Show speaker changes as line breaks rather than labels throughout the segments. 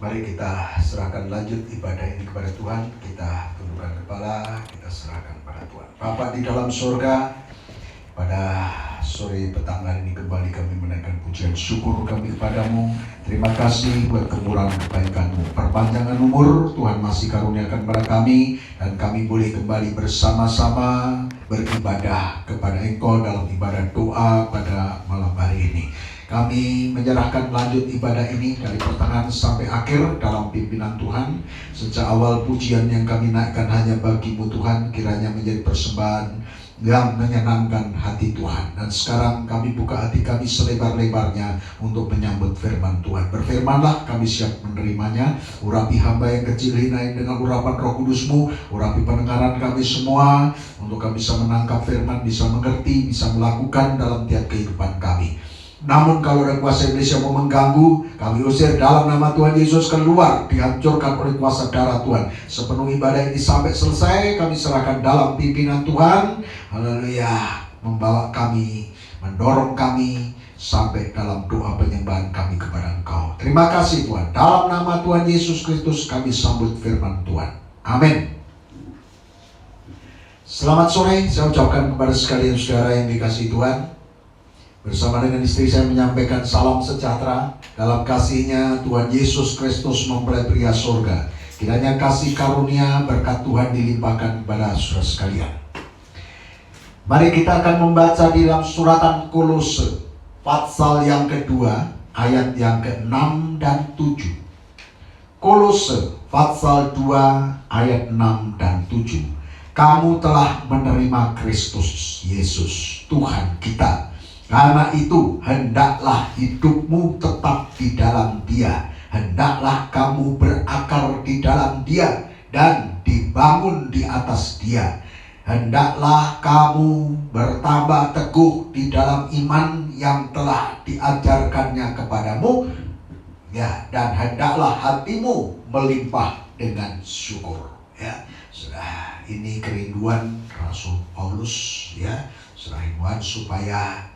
Mari kita serahkan lanjut ibadah ini kepada Tuhan. Kita tundukkan kepala, kita serahkan pada Tuhan. Bapa di dalam surga, pada sore petang hari ini kembali kami menaikkan pujian syukur kami kepadamu. Terima kasih buat kemurahan kebaikan-Mu. Perpanjangan umur Tuhan masih karuniakan pada kami, dan kami boleh kembali bersama-sama beribadah kepada Engkau dalam ibadah doa pada malam hari ini. Kami menyerahkan lanjut ibadah ini dari pertengahan sampai akhir dalam pimpinan Tuhan. Sejak awal pujian yang kami naikkan hanya bagi-Mu Tuhan, kiranya menjadi persembahan yang menyenangkan hati Tuhan. Dan sekarang kami buka hati kami selebar-lebarnya untuk menyambut firman Tuhan. Berfirmanlah, kami siap menerimanya. Urapi hamba yang kecil ini dengan urapan Roh Kudus-Mu. Urapi pendengaran kami semua, untuk kami bisa menangkap firman, bisa mengerti, bisa melakukan dalam tiap kehidupan kami. Namun kalau ada kuasa iblis yang mau mengganggu, kami usir dalam nama Tuhan Yesus, keluar, dihancurkan oleh kuasa darah Tuhan. Sepenuh ibadah ini sampai selesai, kami serahkan dalam pimpinan Tuhan. Haleluya, membawa kami, mendorong kami sampai dalam doa penyembahan kami kepada Engkau. Terima kasih Tuhan. Dalam nama Tuhan Yesus Kristus kami sambut firman Tuhan. Amin. Selamat sore, saya ucapkan kepada sekalian saudara yang dikasihi Tuhan. Bersama dengan istri saya menyampaikan salam sejahtera. Dalam kasih-Nya Tuhan Yesus Kristus mempelai pria surga, kiranya kasih karunia berkat Tuhan dilimpahkan kepada saudara sekalian. Mari kita akan membaca di dalam suratan Kolose pasal yang kedua, ayat yang ke-6 dan 7. Kolose pasal 2 ayat 6 dan 7. Kamu telah menerima Kristus Yesus Tuhan kita. Karena itu, hendaklah hidupmu tetap di dalam Dia. Hendaklah kamu berakar di dalam Dia dan dibangun di atas Dia. Hendaklah kamu bertambah teguh di dalam iman yang telah diajarkannya kepadamu. Ya, dan hendaklah hatimu melimpah dengan syukur. Ya, sudah, ini kerinduan Rasul Paulus. Ya, rinduan supaya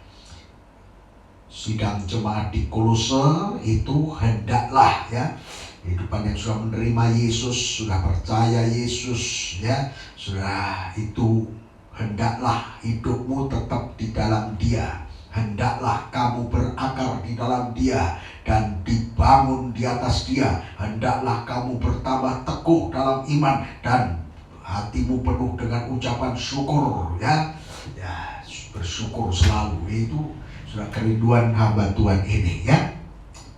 sidang jemaat di Kolose itu hendaklah, ya, kehidupan yang sudah menerima Yesus, sudah percaya Yesus, ya, sudah itu hendaklah hidupmu tetap di dalam Dia. Hendaklah kamu berakar di dalam Dia dan dibangun di atas Dia. Hendaklah kamu bertambah teguh dalam iman dan hatimu penuh dengan ucapan syukur, ya, ya, bersyukur selalu. Itu sudah kerinduan hamba Tuhan ini, ya.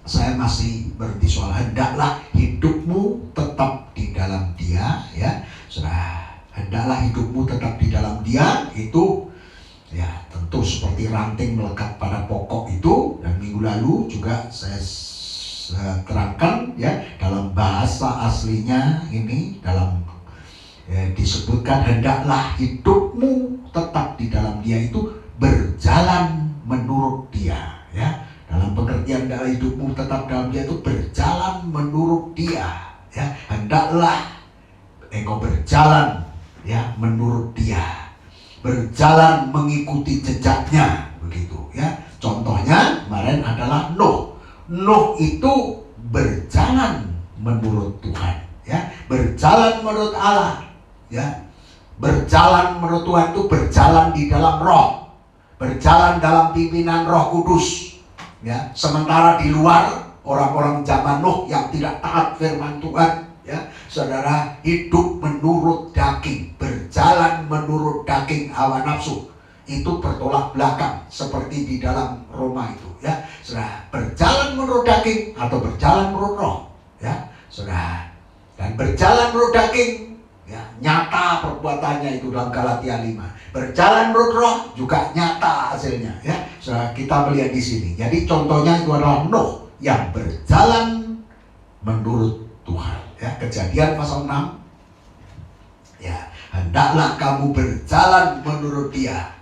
Saya masih berhenti soal hendaklah hidupmu tetap di dalam Dia, ya. Sudah, hendaklah hidupmu tetap di dalam Dia, itu ya tentu seperti ranting melekat pada pokok itu. Dan minggu lalu juga saya terangkan, ya, dalam bahasa aslinya ini dalam disebutkan hendaklah hidupmu tetap di dalam Dia, itu berjalan menurut Dia, ya. Dalam pengertian dalam hidupmu tetap dalam Dia itu berjalan menurut Dia, ya. Hendaklah engkau berjalan, ya, menurut Dia, berjalan mengikuti jejaknya, begitu, ya. Contohnya kemarin adalah Nuh. Nuh itu berjalan menurut Tuhan, ya, berjalan menurut Allah, ya. Berjalan menurut Tuhan itu berjalan di dalam Roh, berjalan dalam pimpinan Roh Kudus, ya. Sementara di luar, orang-orang zaman Nuh yang tidak taat firman Tuhan, ya, saudara, hidup menurut daging, berjalan menurut daging hawa nafsu, itu bertolak belakang seperti di dalam Roma itu, ya. Saudara, berjalan menurut daging atau berjalan menurut Roh, ya, saudara. Dan berjalan menurut daging, ya, nyata perbuatannya itu dalam Galatia 5. Berjalan menurut Roh juga nyata hasilnya, ya. So, kita melihat di sini. Jadi contohnya itu adalah Nuh yang berjalan menurut Tuhan, ya. Kejadian pasal 6. Ya, hendaklah kamu berjalan menurut Dia,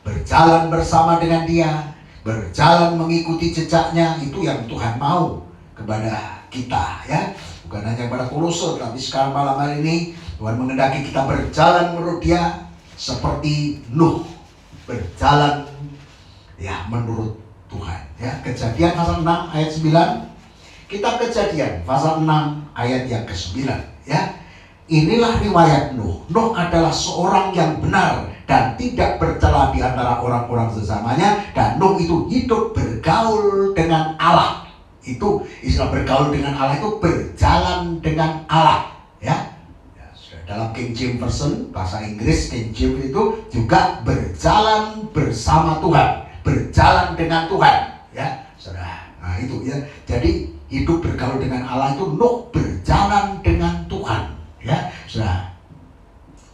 berjalan bersama dengan Dia, berjalan mengikuti jejaknya. Itu yang Tuhan mau kepada kita, ya. Bukan hanya pada Kolose, tapi sekarang malam hari ini Tuhan menghendaki kita berjalan menurut Dia seperti Nuh berjalan, ya, menurut Tuhan, ya. Kejadian pasal 6 ayat 9. Kitab Kejadian pasal 6 ayat yang ke-9 ya. Inilah riwayat Nuh. Nuh adalah seorang yang benar dan tidak bercela di antara orang-orang sesamanya, dan Nuh itu hidup bergaul dengan Allah. Itu istilah bergaul dengan Allah itu berjalan dengan Allah ya. Dalam King James Version bahasa Inggris, King James itu juga berjalan bersama Tuhan, berjalan dengan Tuhan ya. Saudara, nah itu ya. Jadi hidup bergaul dengan Allah itu Nuh berjalan dengan Tuhan ya. Saudara,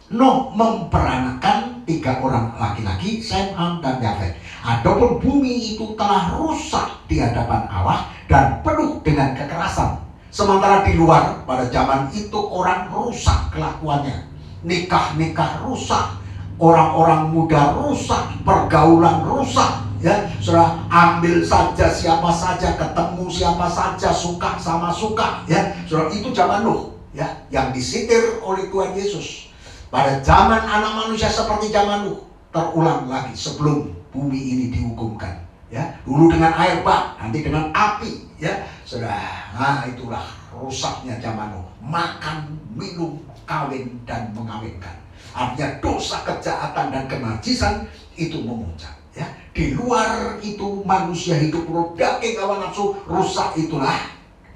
Nuh memperanakan 3 orang laki-laki, Sem, Ham, dan Yafet. Adapun bumi itu telah rusak di hadapan Allah dan penuh dengan kekerasan. Sementara di luar pada zaman itu orang rusak kelakuannya, nikah-nikah rusak, orang-orang muda rusak, pergaulan rusak ya. Saudara, ambil saja siapa saja, ketemu siapa saja, suka sama suka ya. Saudara, itu zaman Nuh ya, yang disitir oleh Tuhan Yesus. Pada zaman anak manusia seperti zaman Nuh terulang lagi sebelum bumi ini dihukumkan ya. Dulu dengan air bah, nanti dengan api ya. Saudara, nah itulah rusaknya zaman Nuh. Makan, minum, kawin, dan mengawinkan. Artinya dosa, kejahatan, dan kenajisan itu memuncak ya. Di luar itu manusia hidup menurut daging hawa nafsu, rusak itulah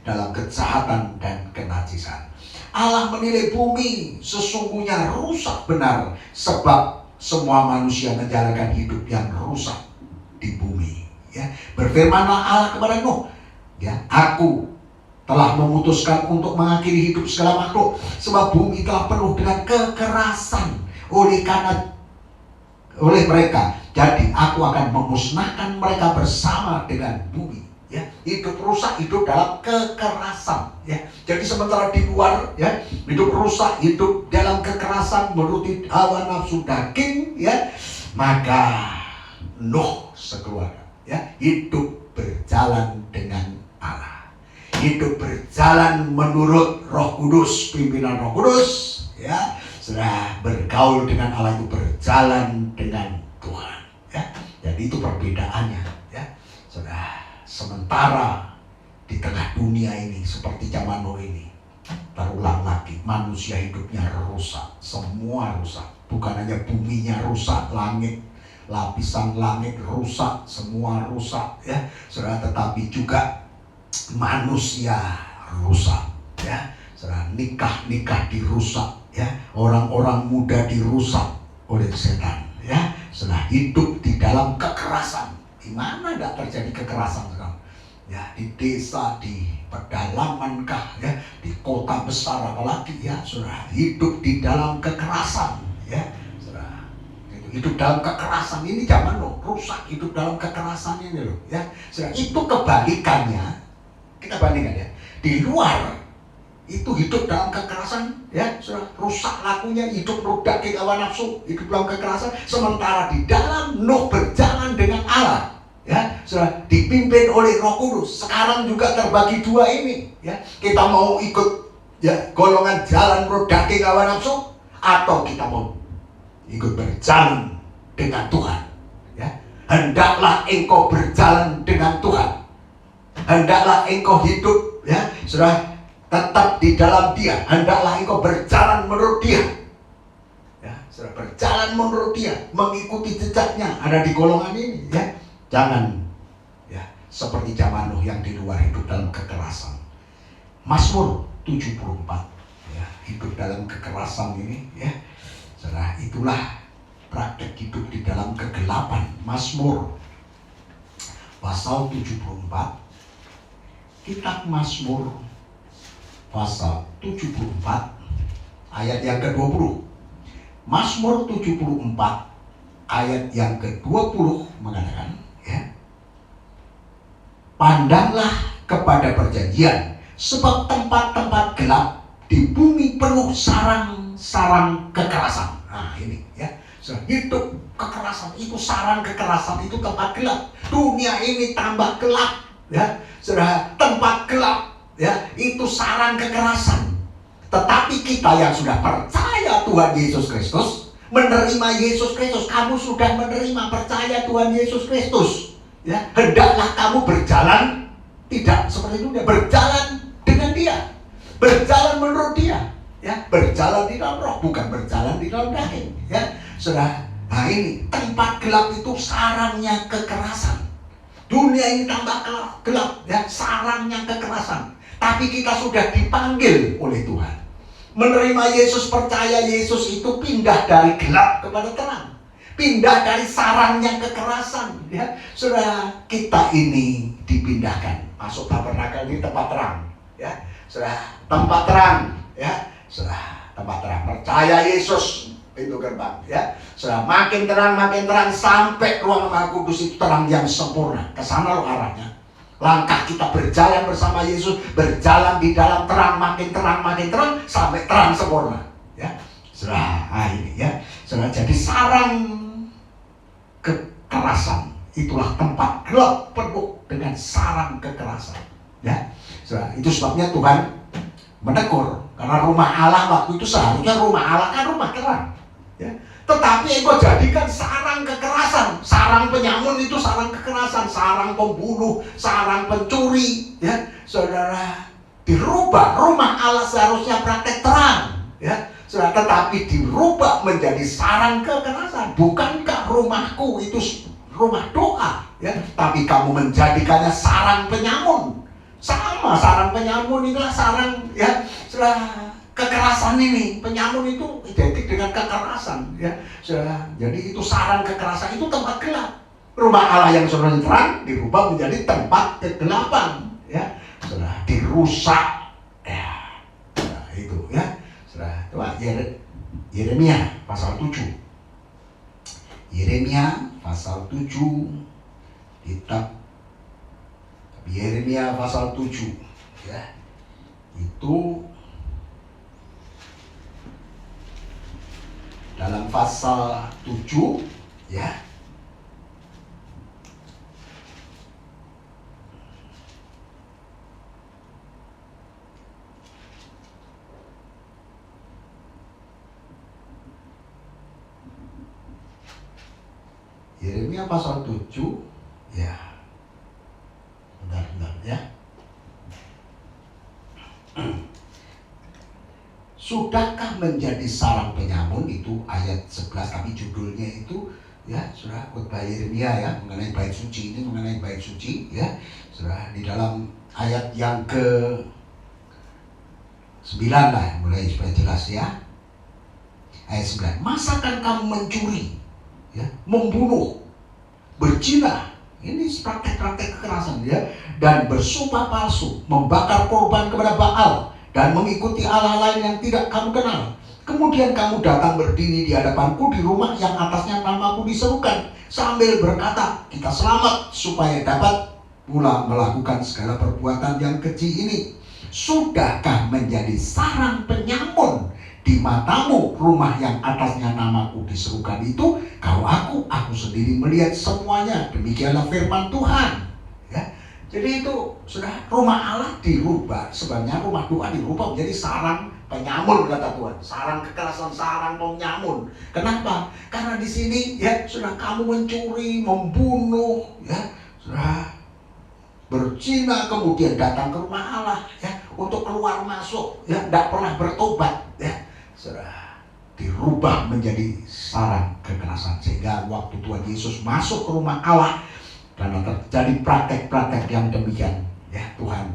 dalam kejahatan dan kenajisan. Allah menilai bumi sesungguhnya rusak benar, sebab semua manusia menjalankan hidup yang rusak di bumi ya. Berfirmanlah Allah kepada Nuh ya, aku telah memutuskan untuk mengakhiri hidup segala makhluk, sebab bumi telah penuh dengan kekerasan oleh mereka. Jadi aku akan memusnahkan mereka bersama dengan bumi ya. Hidup rusak, hidup dalam kekerasan ya. Jadi sementara di luar ya hidup rusak, hidup dalam kekerasan, menuruti hawa nafsu daging ya, maka Nuh sekeluarga ya hidup berjalan dengan Allah, hidup berjalan menurut Roh Kudus, pimpinan Roh Kudus ya. Sudah bergaul dengan Allah itu berjalan dengan Tuhan ya. Jadi itu perbedaannya ya. Sudah, sementara di tengah dunia ini seperti zaman Nuh ini terulang lagi, manusia hidupnya rusak, semua rusak. Bukan hanya buminya rusak, langit, lapisan langit rusak, semua rusak ya. Saudara, tetapi juga manusia rusak ya. Saudara, nikah dirusak ya, orang-orang muda dirusak oleh setan ya. Saudara, hidup di dalam kekerasan. Di mana enggak terjadi kekerasan sekarang? Ya, di desa, di pedalaman kah ya, di kota besar apalagi ya. Saudara, hidup di dalam kekerasan ya. Saudara, hidup dalam kekerasan ini zaman Nuh, rusak hidup dalam kekerasan ini loh ya. Saudara, itu kebalikannya. Kita bandingkan ya. Di luar itu hidup dalam kekerasan ya, saudara, rusak lakunya, hidup menurut daging hawa nafsu, hidup dalam kekerasan. Sementara di dalam Nuh berjalan dengan Allah ya, saudara, dipimpin oleh Roh Kudus. Sekarang juga terbagi dua ini ya. Kita mau ikut ya golongan jalan menurut daging hawa nafsu, atau kita mau ikut berjalan dengan Tuhan ya. Hendaklah engkau berjalan dengan Tuhan, hendaklah engkau hidup ya, saudara, tetap di dalam Dia. Hendaklah engkau berjalan menurut Dia ya, saudara, berjalan menurut Dia, mengikuti jejaknya. Ada di golongan ini ya. Jangan ya seperti zaman Nuh yang di luar hidup dalam kekerasan. Mazmur 74 ya, hidup dalam kekerasan ini ya. Saudara, itulah praktek hidup di dalam kegelapan. Mazmur pasal 74. Kitab Mazmur pasal 74 ayat yang ke-20. Mazmur 74 ayat yang ke-20 mengatakan ya, pandanglah kepada perjanjian, sebab tempat-tempat gelap di bumi penuh sarang-sarang kekerasan. Nah ini ya, so, hidup kekerasan itu, sarang kekerasan itu tempat gelap. Dunia ini tambah gelap ya, saudara, tempat gelap ya, itu sarang kekerasan. Tetapi kita yang sudah percaya Tuhan Yesus Kristus, menerima Yesus Kristus, kamu sudah menerima, percaya Tuhan Yesus Kristus ya, hendaklah kamu berjalan Tidak seperti dunia, berjalan dengan Dia, berjalan menurut Dia, ya, berjalan di dalam roh, bukan berjalan di dalam daging, ya. Saudara, nah ini tempat gelap itu sarangnya kekerasan. Dunia ini tambah gelap, ya, sarangnya kekerasan. Tapi kita sudah dipanggil oleh Tuhan. Menerima Yesus, percaya Yesus itu pindah dari gelap kepada terang. Pindah dari sarangnya kekerasan, ya. Saudara, kita ini dipindahkan. Masuk tabernakel ini tempat terang, ya. Saudara, tempat terang, ya. Saudara, tempat terang. Percaya Yesus, pintu gerbang, ya. Saudara, makin terang sampai ruang Maha Kudus itu terang yang sempurna. Ke sana loh arahnya. Langkah kita berjalan bersama Yesus, berjalan di dalam terang, makin terang sampai terang sempurna, ya. Saudara, nah ini, ya. Saudara, jadi sarang kekerasan itulah tempat gelap penuh dengan sarang kekerasan, ya. Saudara, itu sebabnya Tuhan menegur, karena rumah Allah waktu itu seharusnya rumah Allah kan rumah terang, ya. Tetapi engkau jadikan sarang kekerasan, sarang penyamun itu sarang kekerasan, sarang pembunuh, sarang pencuri, ya. Saudara, dirubah, rumah Allah seharusnya praktek terang, ya. Saudara, tetapi dirubah menjadi sarang kekerasan. Bukankah rumahku itu rumah doa, ya? Tapi kamu menjadikannya sarang penyamun. Sama, sarang penyamun itulah sarang, ya. Saudara, kekerasan ini, penyamun itu identik dengan kekerasan, ya. Saudara, jadi itu sarang kekerasan, itu tempat gelap. Rumah Allah yang sebenarnya terang dirubah menjadi tempat kegelapan, ya. Saudara, dirusak, ya. Nah, itu, ya. Saudara, coba Yeremia pasal 7. Yeremia pasal 7, kitab Yeremia pasal 7, ya. Itu dalam pasal 7, ya. Yeremia pasal 7, ya. Bentar, ya. Sudahkah menjadi sarang penyamun, itu ayat 11, tapi judulnya itu, ya, Saudara, khotbah Yeremia, ya, mengenai bait suci ini, mengenai bait suci, ya. Saudara, di dalam ayat yang ke 9 lah, mulai supaya jelas, ya. Ayat 9, masakan kamu mencuri, ya, membunuh, berzina, ini praktek-praktek kekerasan, ya, dan bersumpah palsu, membakar korban kepada Baal, dan mengikuti Allah lain yang tidak kamu kenal. Kemudian kamu datang berdiri di hadapanku di rumah yang atasnya namaku diserukan, sambil berkata, kita selamat, supaya dapat pula melakukan segala perbuatan yang keji ini. Sudahkah menjadi sarang penyamun di matamu rumah yang atasnya namaku diserukan itu? Kalau aku sendiri melihat semuanya. Demikianlah firman Tuhan, ya. Jadi itu sudah rumah Allah dirubah, sebenarnya rumah doa dirubah menjadi sarang penyamun, kata Tuhan. Sarang kekerasan, sarang penyamun. Kenapa? Karena di sini, ya, sudah kamu mencuri, membunuh, ya, sudah berzina, kemudian datang ke rumah Allah, ya, untuk keluar masuk, ya, tidak pernah bertobat, ya. Sudah dirubah menjadi sarang kekerasan, sehingga waktu Tuhan Yesus masuk ke rumah Allah, karena terjadi praktek-praktek yang demikian, ya, Tuhan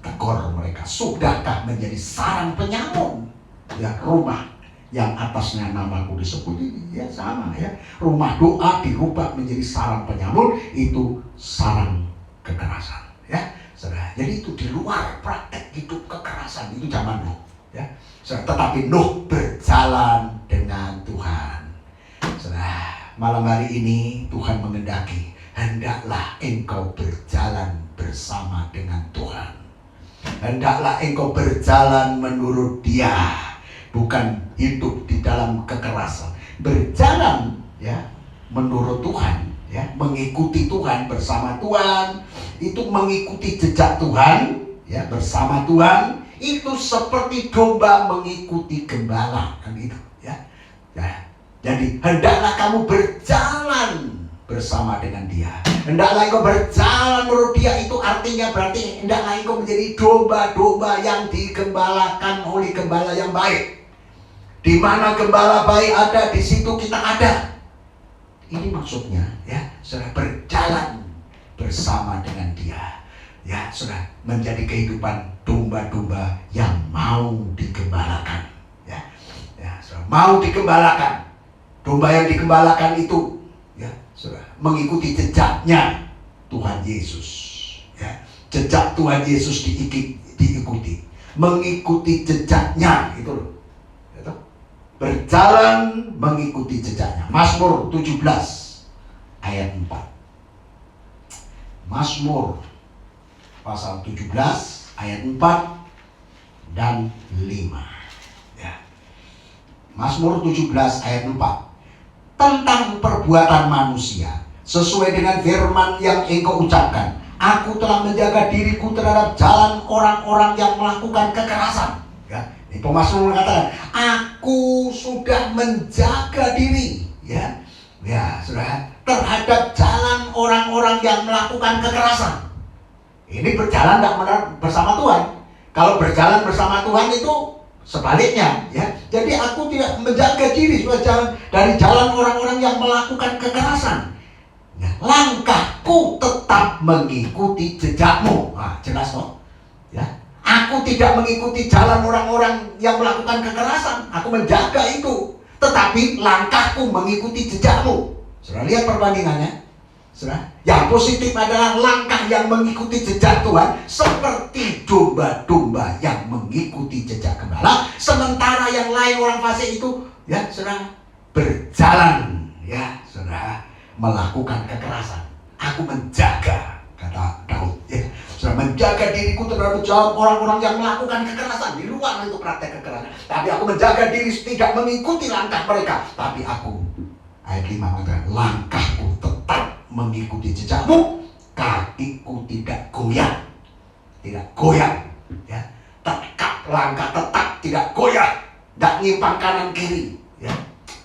tegur mereka. Sudahkah menjadi sarang penyamun, ya, rumah yang atasnya namaku disebut ini, ya, sama, ya. Rumah doa dirubah menjadi sarang penyamun, itu sarang kekerasan, ya. Saudara, jadi itu di luar praktek hidup kekerasan, itu zaman Nuh, ya. Saudara, tetapi Nuh berjalan dengan Tuhan. Saudara, malam hari ini Tuhan mengendaki, hendaklah engkau berjalan bersama dengan Tuhan. Hendaklah engkau berjalan menurut Dia, bukan hidup di dalam kekerasan. Berjalan, ya, menurut Tuhan, ya, mengikuti Tuhan, bersama Tuhan, itu mengikuti jejak Tuhan, ya, bersama Tuhan, itu seperti domba mengikuti gembala, kan itu, ya. Ya. Jadi hendaklah kamu berjalan bersama dengan dia. Hendaklah engkau berjalan menurut dia, itu artinya berarti hendaklah engkau menjadi domba-domba yang digembalakan oleh gembala yang baik. Di mana gembala baik ada, di situ kita ada. Ini maksudnya, ya, saudara, berjalan bersama dengan dia. Ya, saudara, menjadi kehidupan domba-domba yang mau digembalakan. Ya, ya, saudara, mau digembalakan. Domba yang digembalakan itu, ya, saudara, mengikuti jejaknya Tuhan Yesus. Ya, jejak Tuhan Yesus diikuti, mengikuti jejaknya itu loh. Ya, berjalan mengikuti jejaknya. Mazmur 17 ayat 4. Mazmur pasal 17 ayat 4 dan 5. Ya. Mazmur 17 ayat 4. Tentang perbuatan manusia, sesuai dengan firman yang engkau ucapkan, aku telah menjaga diriku terhadap jalan orang-orang yang melakukan kekerasan. Ya, ini pemazmur mengatakan, aku sudah menjaga diri, ya, ya, sudah, terhadap jalan orang-orang yang melakukan kekerasan. Ini berjalan tidak benar bersama Tuhan. Kalau berjalan bersama Tuhan itu sebaliknya, ya. Jadi aku tidak menjaga diri dari jalan orang-orang yang melakukan kekerasan. Ya, langkahku tetap mengikuti jejakmu. Nah, jelas toh? Ya. Aku tidak mengikuti jalan orang-orang yang melakukan kekerasan. Aku menjaga itu. Tetapi langkahku mengikuti jejakmu. Sudah lihat perbandingannya? Sudah? Yang positif adalah langkah yang mengikuti jejak Tuhan, seperti domba-domba yang mengikuti jejak gembala. Sementara yang lain orang fasik itu, ya, sudah berjalan, ya, sudah melakukan kekerasan. Aku menjaga, kata Daud, ya, sudah menjaga diriku terhadap jalan orang-orang yang melakukan kekerasan. Di luar itu praktek kekerasan. Tapi aku menjaga diri tidak mengikuti langkah mereka. Tapi aku, ayat 5 mengatakan, langkahku tetap mengikuti jejakmu, kakiku tidak goyah, ya, tetap langkah tetap tidak goyah, tidak nyimpang kanan kiri, ya,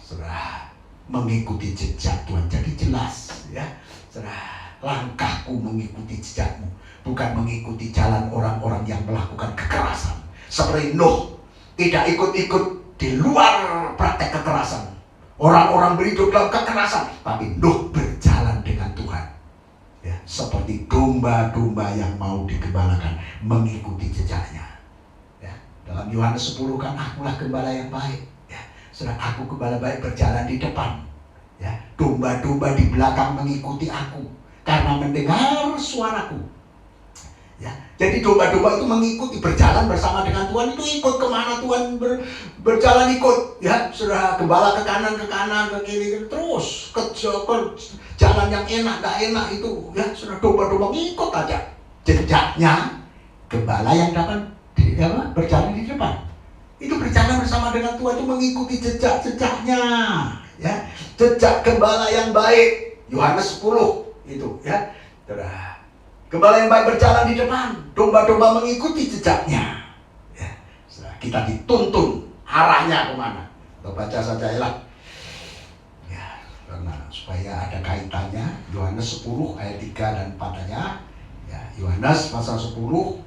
sudah mengikuti jejak Tuhan. Jadi jelas, ya, sudah, langkahku mengikuti jejakmu, bukan mengikuti jalan orang-orang yang melakukan kekerasan. Seperti Nuh, tidak ikut-ikut di luar praktek kekerasan. Orang-orang berhidup dalam kekerasan, tapi Nuh berjalan dengan Tuhan, ya, seperti domba-domba yang mau digembalakan, mengikuti jejaknya. Ya, dalam Yohanes 10 kan, akulah gembala yang baik. Ya, sedang aku gembala baik berjalan di depan. Ya, domba-domba di belakang mengikuti aku karena mendengar suaraku. Ya, jadi domba-domba itu mengikuti, berjalan bersama dengan Tuhan, itu ikut kemana Tuhan berjalan ikut, ya, sudah gembala ke kanan, ke kiri, terus ke jalan yang enak, gak enak itu, ya, sudah domba-domba ngikut aja jejaknya gembala yang dapat berjalan di depan. Itu berjalan bersama dengan Tuhan, itu mengikuti jejak-jejaknya, ya, jejak gembala yang baik. Yohanes 10 itu, ya, sudah. Gembala yang baik berjalan di depan, domba-domba mengikuti jejaknya. Ya, kita dituntun arahnya kemana. Kita baca saja ya. Ya, karena supaya ada kaitannya. Yohanes 10 ayat 3 dan 4-nya. Ya, Yohanes pasal 10.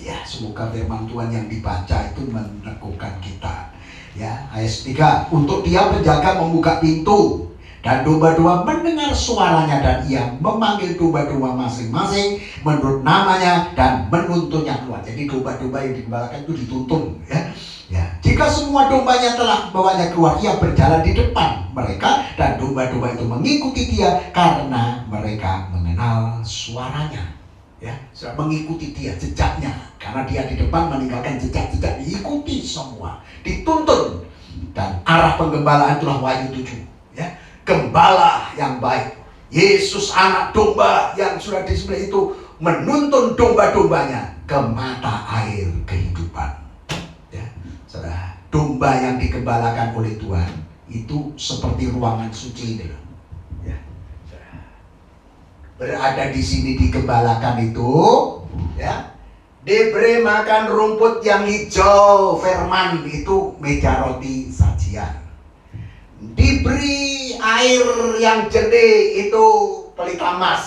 Ya, semoga firman Tuhan yang dibaca itu meneguhkan kita. Ya, ayat 3. Untuk dia penjaga membuka pintu, dan domba-domba mendengar suaranya, dan ia memanggil domba-domba masing-masing menurut namanya dan menuntunnya keluar. Jadi domba-domba yang digembalakan itu dituntun, ya. Ya, jika semua dombanya telah bawanya keluar, ia berjalan di depan mereka, dan domba-domba itu mengikuti dia karena mereka mengenal suaranya. Ya, sudah mengikuti dia, jejaknya, karena dia di depan meninggalkan jejak-jejak, diikuti semua, dituntun. Dan arah penggembalaan itulah Wahyu 7, ya. Gembala yang baik, Yesus anak domba yang sudah disembelih itu menuntun domba-dombanya ke mata air kehidupan. Ya, saudara, domba yang digembalakan oleh Tuhan itu seperti ruangan suci ini loh. Ya, berada di sini digembalakan itu, ya, diberi makan rumput yang hijau, firman itu meja roti sajian. Diberi air yang jernih itu pelita emas.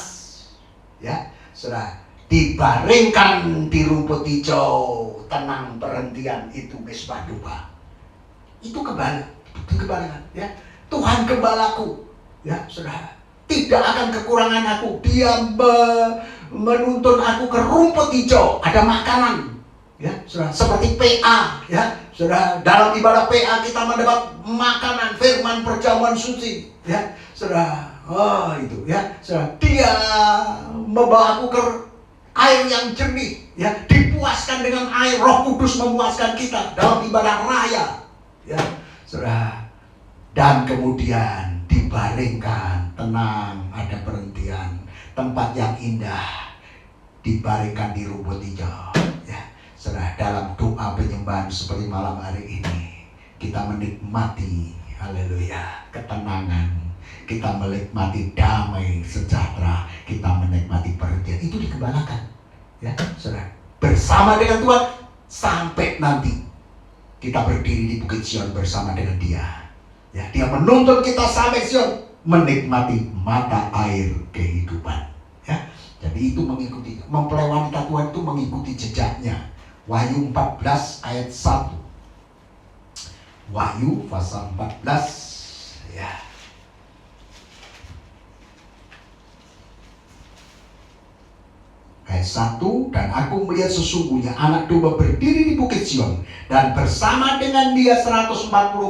Ya, saudara, dibaringkan di rumput hijau, tenang perhentian, itu mesbah domba. Itu kebalangan, ya. Tuhan gembalaku, ya, saudara, tidak akan kekurangan aku. Dia menuntun aku ke rumput hijau, ada makanan, ya, saudara, seperti PA, ya, saudara. Dalam ibadah PA kita mendapat makanan, firman, perjamuan suci, ya, saudara. Oh, itu, ya, saudara. Dia membawa aku ke air yang jernih, ya, dipuaskan dengan air. Roh Kudus memuaskan kita dalam ibadah raya, ya, saudara. Dan kemudian dibaringkan, tenang, ada perhentian, tempat yang indah, dibaringkan di rumput hijau, ya, saudara. Dalam doa penyembahan seperti malam hari ini, kita menikmati, haleluya, ketenangan, kita menikmati damai sejahtera, kita menikmati perhentian. Itu dikembalakan, ya, saudara, bersama dengan Tuhan sampai nanti kita berdiri di Bukit Sion bersama dengan Dia. Ya, Dia menuntun kita sampai Sion, menikmati mata air kehidupan. Ya, jadi itu mengikuti, mempelai wanita Tuhan itu mengikuti jejaknya. Wahyu 14 ayat 1. Wahyu pasal 14, ya. Ayat 1, dan aku melihat sesungguhnya anak domba berdiri di Bukit Sion, dan bersama dengan dia 144.000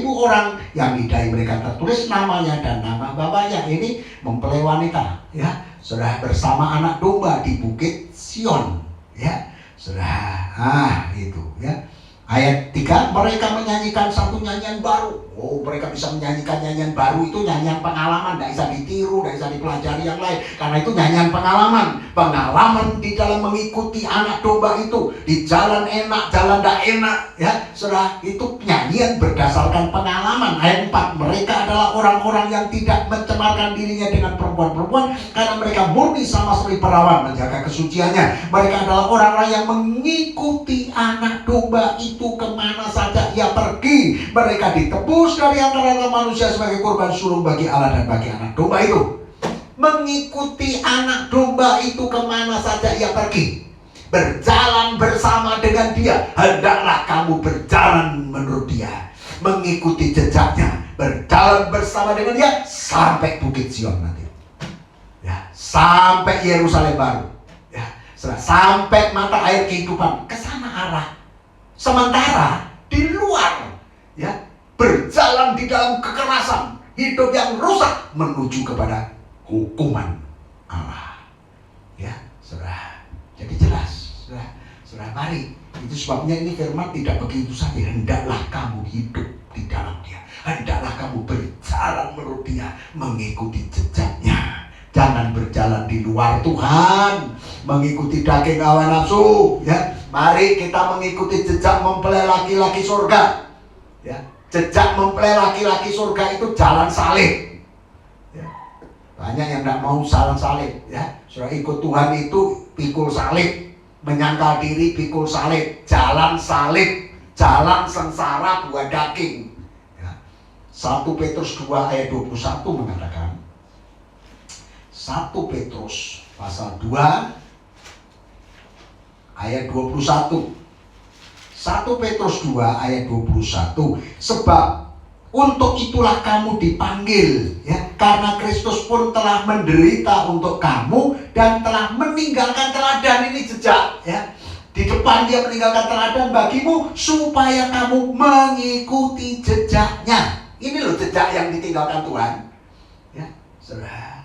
orang yang di dahi mereka tertulis namanya dan nama bapaknya. Ini mempelai wanita, ya, saudara, bersama anak domba di Bukit Sion, ya, saudara. Itu, ya. Ayat 3, mereka menyanyikan satu nyanyian baru. Oh, mereka bisa menyanyikan nyanyian baru, itu nyanyian pengalaman, tidak bisa ditiru, tidak bisa dipelajari yang lain. Karena itu nyanyian pengalaman. Pengalaman di dalam mengikuti anak domba itu. Di jalan enak, jalan tidak enak, ya, saudara. Itu nyanyian berdasarkan pengalaman. Ayat 4, mereka adalah orang-orang yang tidak mencemarkan dirinya dengan perempuan-perempuan, karena mereka murni sama seperti perawan, menjaga kesuciannya. Mereka adalah orang-orang yang mengikuti anak domba itu kemana saja ia pergi. Mereka ditebus dari antara manusia sebagai korban sulung bagi Allah dan bagi anak domba itu. Mengikuti anak domba itu kemana saja ia pergi, berjalan bersama dengan Dia. Hendaklah kamu berjalan menurut Dia, mengikuti jejaknya, berjalan bersama dengan Dia sampai Bukit Sion nanti, ya, sampai Yerusalem baru, ya, sampai mata air kehidupan. Kesana arah. Sementara di luar, ya, berjalan di dalam kekerasan, hidup yang rusak menuju kepada hukuman Allah, ya, saudara. Jadi jelas, saudara, mari. Itu sebabnya ini firman tidak begitu saja. Hendaklah kamu hidup di dalam Dia, hendaklah kamu berjalan menurut Dia, mengikuti jejaknya. Jangan berjalan di luar Tuhan, mengikuti daging hawa nafsu, ya. Mari kita mengikuti jejak mempelai laki-laki surga, ya. Jejak mempelai laki-laki surga itu jalan salib, ya. Banyak yang tidak mau jalan salib, ya. Sudah ikut Tuhan itu pikul salib, menyangkal diri pikul salib, jalan salib, jalan sengsara buah daging, ya. 1 Petrus 2 ayat 21 mengatakan, 1 Petrus pasal 2 ayat 21. 1 Petrus 2 ayat 21. Sebab untuk itulah kamu dipanggil, ya, karena Kristus pun telah menderita untuk kamu dan telah meninggalkan teladan. Ini jejak, ya. Di depan Dia meninggalkan teladan bagimu supaya kamu mengikuti jejaknya. Ini loh jejak yang ditinggalkan Tuhan, ya, saudara.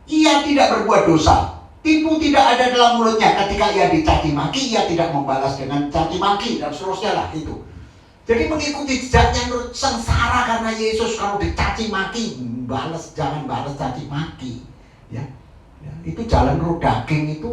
Ia tidak berbuat dosa, tipu tidak ada dalam mulutnya. Ketika ia dicaci maki, ia tidak membalas dengan caci maki, dan seterusnya lah itu. Jadi mengikuti jejaknya menurut sengsara karena Yesus. Kalau dicaci maki, jangan balas caci maki, ya. Itu jalan menurut daging itu.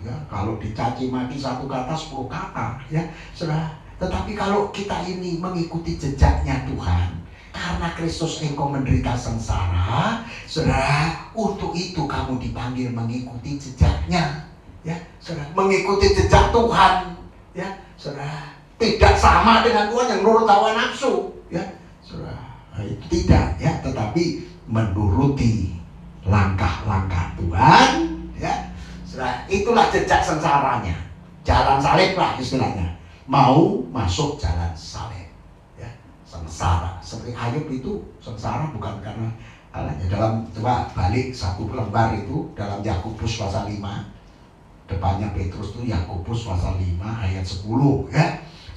Ya, kalau dicaci maki 1 kata 10 kata, ya, saudara. Tetapi kalau kita ini mengikuti jejaknya Tuhan, karena Kristus engkau menderita sengsara, saudara, untuk itu kamu dipanggil mengikuti jejaknya, ya, saudara, mengikuti jejak Tuhan, ya, saudara. Tidak sama dengan Tuhan yang menurut hawa nafsu, ya, saudara. itu tidak ya, tetapi menuruti langkah-langkah Tuhan ya. Itulah jejak sengsaranya, jalan salib lah istilahnya. Mau masuk jalan salib ya, sengsara. Seperti Ayub itu sengsara bukan karena alanya. Dalam, coba balik satu lembar itu dalam Yakobus pasal 5, depannya Petrus itu Yakobus pasal 5 ayat 10 ya.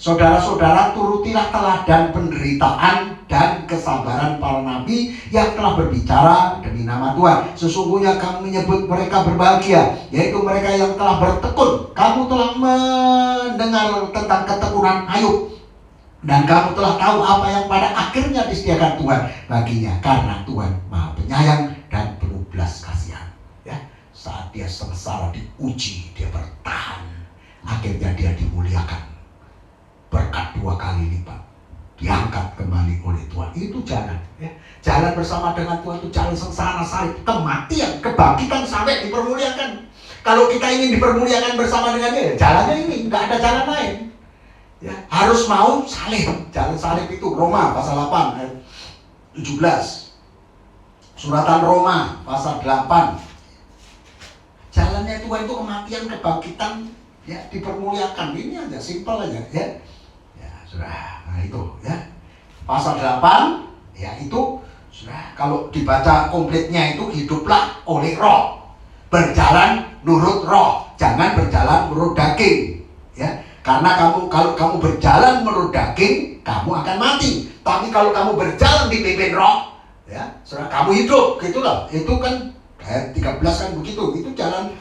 Saudara-saudara, turutilah teladan penderitaan dan kesabaran para nabi yang telah berbicara demi nama Tuhan. Sesungguhnya kamu menyebut mereka berbahagia, yaitu mereka yang telah bertekun. Kamu telah mendengar tentang ketekunan Ayub, dan kamu telah tahu apa yang pada akhirnya disediakan Tuhan baginya, karena Tuhan Maha Penyayang dan penuh belas kasihan. Ya, saat dia sengsara diuji, dia bertahan, akhirnya dia dimuliakan. Berkat 2 kali lipat, diangkat kembali oleh Tuhan. Itu jalan ya. Jalan bersama dengan Tuhan itu jalan sengsara, salib, kematian, kebangkitan sampai dipermuliakan. Kalau kita ingin dipermuliakan bersama dengan Dia, jalannya ini, nggak ada jalan lain ya. Harus mau salib. Jalan salib itu Roma pasal 8 ayat 17, suratan Roma pasal 8. Jalannya Tuhan itu kematian, kebangkitan ya, dipermuliakan. Ini aja, simpel aja ya. Sudah, nah itu ya. Pasal 8 ya, itu sudah, kalau dibaca komplitnya itu hiduplah oleh roh, berjalan nurut roh, jangan berjalan menurut daging ya. Karena kalau kamu berjalan menurut daging, kamu akan mati. Tapi kalau kamu berjalan dipimpin roh ya, sudah, kamu hidup, gitulah. Itu kan ayat 13 kan begitu. Itu jalan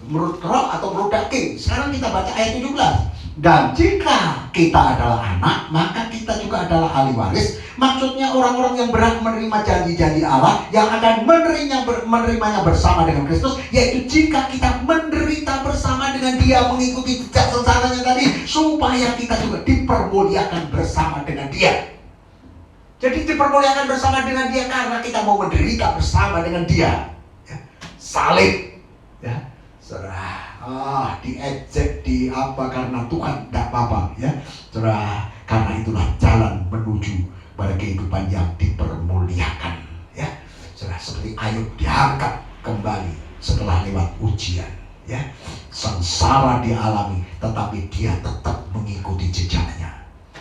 menurut roh atau menurut daging. Sekarang kita baca ayat 17. Dan jika kita adalah anak, maka kita juga adalah ahli waris. Maksudnya orang-orang yang berhak menerima janji-janji Allah, yang akan menerimanya bersama dengan Kristus. Yaitu jika kita menderita bersama dengan Dia, mengikuti jejak sengsaranya tadi, supaya kita juga dipermuliakan bersama dengan Dia. Jadi dipermuliakan bersama dengan Dia karena kita mau menderita bersama dengan Dia ya. Salib ya, serah. Diejek, di apa, karena Tuhan tidak apa-apa ya. Saudara, karena itulah jalan menuju pada kehidupan yang dipermuliakan ya. Saudara, seperti Ayub diangkat kembali setelah lewat ujian ya. Sengsara dialami, tetapi dia tetap mengikuti jejaknya.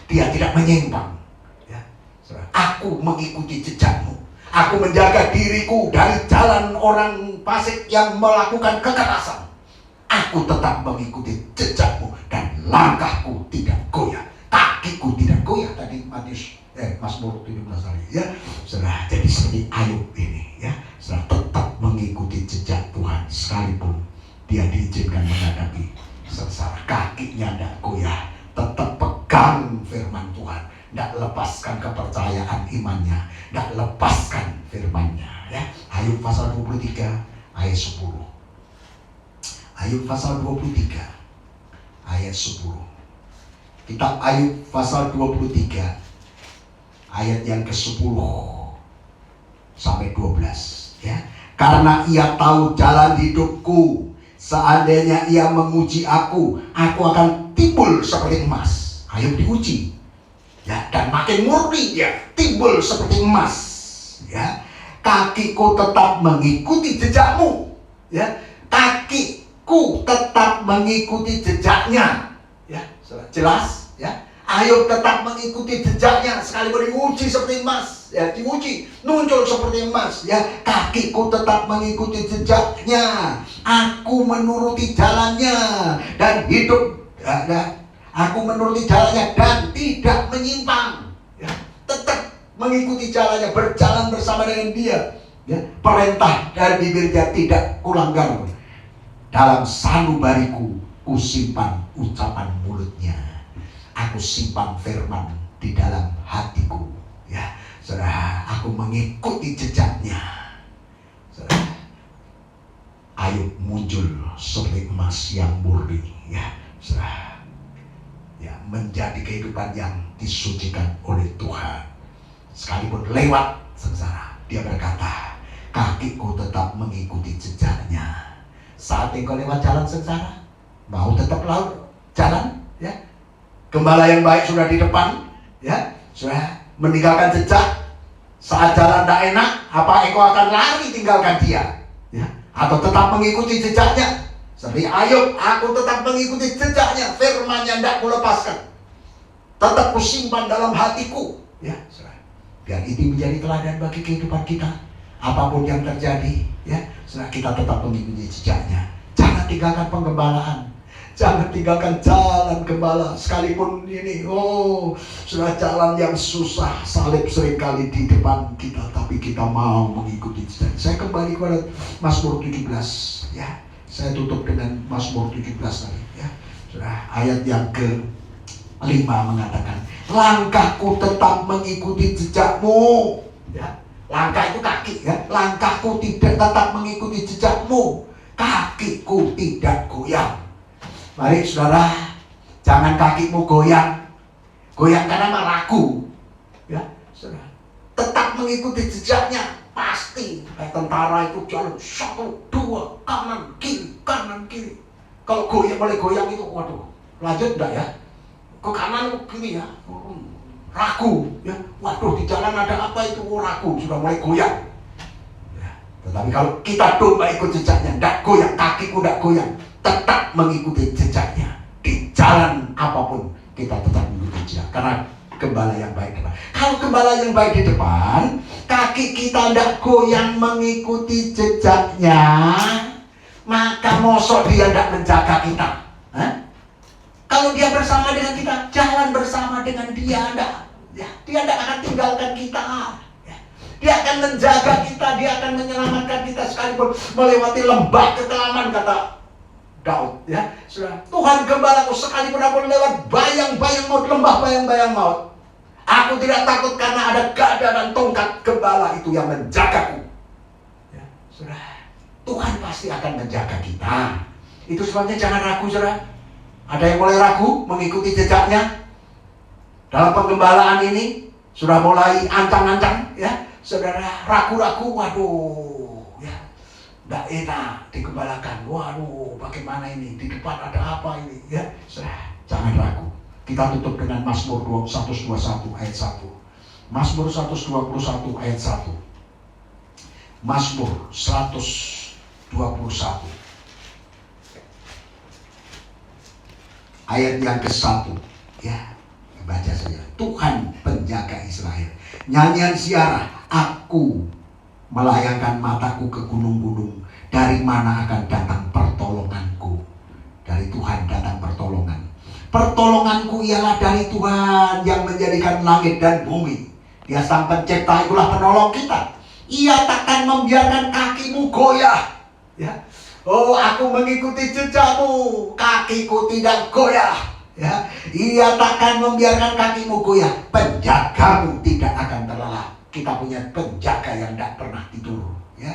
Dia tidak menyimpang ya. Saudara, aku mengikuti jejakmu. Aku menjaga diriku dari jalan orang fasik yang melakukan kekerasan. Aku tetap mengikuti jejakmu dan langkahku tidak goyah, kakiku tidak goyah. Tadi Mazmur 17 tadi ya. Saudara, jadi seperti Ayub ini ya, saudara, tetap mengikuti jejak Tuhan sekalipun dia diizinkan menghadapi sengsara. Kakinya tidak goyah, tetap pegang firman Tuhan, tidak lepaskan kepercayaan imannya, tidak lepaskan firman-Nya ya. Ayub pasal 23 ayat 10. Ayub pasal 23 ayat 10. Kitab Ayub pasal 23 ayat yang ke-10 sampai 12 ya. Karena Ia tahu jalan hidupku, seandainya Ia menguji aku akan timbul seperti emas. Ayub diuji ya, dan makin murni ya, timbul seperti emas ya. Kakiku tetap mengikuti jejakmu ya. Kakiku tetap mengikuti jejaknya ya. Jelas ya. Ayub tetap mengikuti jejaknya, sekalipun diuji seperti emas ya, diuji muncul seperti emas ya. Kakiku tetap mengikuti jejaknya, aku menuruti jalannya dan hidup ya. Aku menuruti jalannya dan tidak menyimpang ya. Tetap mengikuti jalannya, berjalan bersama dengan Dia ya. Perintah dari bibirnya tidak kulanggar, dalam sanubariku kusimpan ucapan mulutnya. Aku simpan firman di dalam hatiku ya. Saudara, aku mengikuti jejaknya. Saudara, Ayub muncul seperti emas yang murni ya. Saudara, ya, menjadi kehidupan yang disucikan oleh Tuhan. Sekalipun lewat sengsara, dia berkata, kakiku tetap mengikuti jejaknya. Saat engkau lewat jalan sengsara, mau tetap laut jalan ya. Gembala yang baik sudah di depan ya, sudah meninggalkan jejak. Saat jalan tidak enak, apa engkau akan lari tinggalkan dia? Ya? Atau tetap mengikuti jejaknya? Seperti Ayub, aku tetap mengikuti jejaknya, firman-Nya tidak kulepaskan. Tetap kusimpan dalam hatiku. Ya, biar itu menjadi teladan bagi kehidupan kita. Apapun yang terjadi, ya, kita tetap mengikuti jejaknya. Jangan tinggalkan penggembalaan. Jangan tinggalkan jalan gembala. Sekalipun ini, sudah jalan yang susah, salib seringkali di depan kita, tapi kita mau mengikuti jejak. Saya kembali kepada Mazmur 17, ya. Saya tutup dengan Mazmur 17 tadi, ya. Sudah ayat yang ke-5 mengatakan, langkahku tetap mengikuti jejakmu. Ya. Langkah itu kaki, ya. Langkahku tidak tetap mengikuti jejakmu. Kakiku tidak goyang. Mari saudara, jangan kakimu goyang. Goyang karena ragu. Ya, saudara. Tetap mengikuti jejaknya. Pasti kayak tentara itu jalan 1, 2, kanan kiri. Kalau goyang boleh goyang itu, waduh, lanjut enggak ya? Ke kanan gini ya, ragu. Ya, waduh di jalan ada apa itu, ragu, sudah mulai goyang. Ya, tetapi kalau kita domba ikut jejaknya, enggak goyang, kakiku enggak goyang. Tetap mengikuti jejaknya. Di jalan apapun kita tetap mengikuti jejak. Karena gembala yang baik depan. Kalau gembala yang baik di depan, kaki kita tidak goyang mengikuti jejaknya, maka mosok dia tidak menjaga kita. Kalau dia bersama dengan kita, jalan bersama dengan dia, dia tidak akan tinggalkan kita. Dia akan menjaga kita, dia akan menyelamatkan kita sekalipun melewati lembah kekelaman, kata Daud, ya. Sudah, Tuhan gembalaku, sekalipun aku lewat bayang-bayang maut, lembah bayang-bayang maut, aku tidak takut karena ada gada dan tongkat gembala itu yang menjagaku. Ya, sudah, Tuhan pasti akan menjaga kita. Itu sebabnya jangan ragu, saudara. Ada yang mulai ragu mengikuti jejaknya dalam penggembalaan ini, sudah mulai ancang-ancang, ya, saudara, ragu-ragu, waduh. Tidak enak digembalakan. Waduh, bagaimana ini? Di depan ada apa ini? Ya, jangan ragu. Kita tutup dengan Mazmur 121 ayat 1. Mazmur 121 ayat 1. Mazmur 121 ayat yang ke-1. Ya, baca saja. Tuhan penjaga Israel. Nyanyian ziarah, aku melayangkan mataku ke gunung-gunung. Dari mana akan datang pertolonganku? Dari Tuhan datang pertolongan. Pertolonganku ialah dari Tuhan yang menjadikan langit dan bumi. Dia sang pencipta, itulah penolong kita. Ia takkan membiarkan kakimu goyah. Ya. Oh, aku mengikuti jejakmu, kakiku tidak goyah. Ya. Ia takkan membiarkan kakimu goyah. Penjagamu tidak akan terlelap. Kita punya penjaga yang tidak pernah tidur, ya.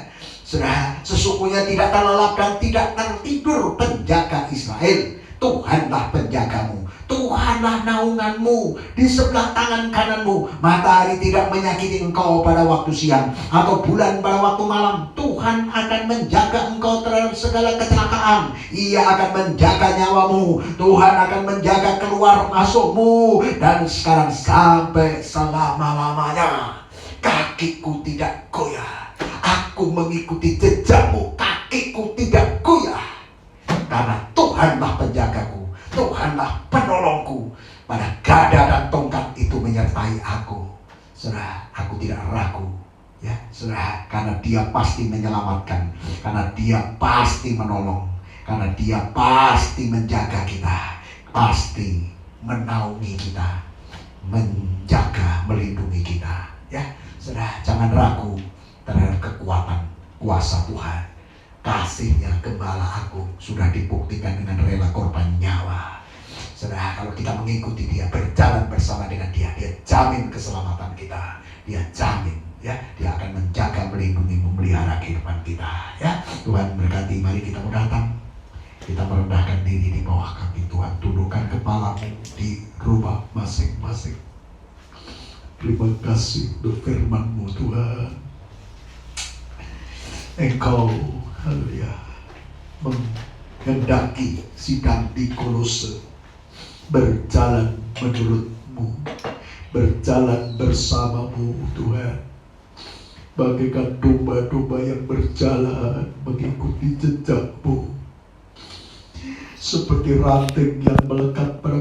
Sesungguhnya tidak terlelap dan tidak tertidur penjaga Israel. Tuhanlah penjagamu, Tuhanlah naunganmu, di sebelah tangan kananmu. Matahari tidak menyakiti engkau pada waktu siang, atau bulan pada waktu malam. Tuhan akan menjaga engkau terhadap segala kecelakaan. Ia akan menjaga nyawamu. Tuhan akan menjaga keluar masukmu, dan sekarang sampai selama-lamanya. Kakiku tidak goyah. Aku mengikuti jejakmu. Kakiku tidak goyah. Karena Tuhanlah penjagaku, Tuhanlah penolongku. Pada gada dan tongkat itu menyertai aku. Saudara, aku tidak ragu. Ya, saudara, karena Dia pasti menyelamatkan. Karena Dia pasti menolong. Karena Dia pasti menjaga kita. Pasti menaungi kita. Menjaga, melindungi kita. Ya, saudara, jangan ragu terhadap kekuatan kuasa Tuhan. Kasih-Nya gembala aku sudah dibuktikan dengan rela korban nyawa. Saudara, kalau kita mengikuti Dia, berjalan bersama dengan Dia, Dia jamin keselamatan kita. Dia jamin, ya, Dia akan menjaga, melindungi, memelihara kehidupan kita. Ya, Tuhan berkati. Mari kita mau datang, kita merendahkan diri di bawah kaki Tuhan. Tundukkan kepalamu di rumah masing-masing. Terima kasih untuk firman-Mu, Tuhan. Engkau, haleluya, menghendaki sidang di Kolose berjalan menurut-Mu, berjalan bersama-Mu, Tuhan. bagaikan domba-domba yang berjalan mengikuti jejak-Mu, seperti ranting yang melekat pada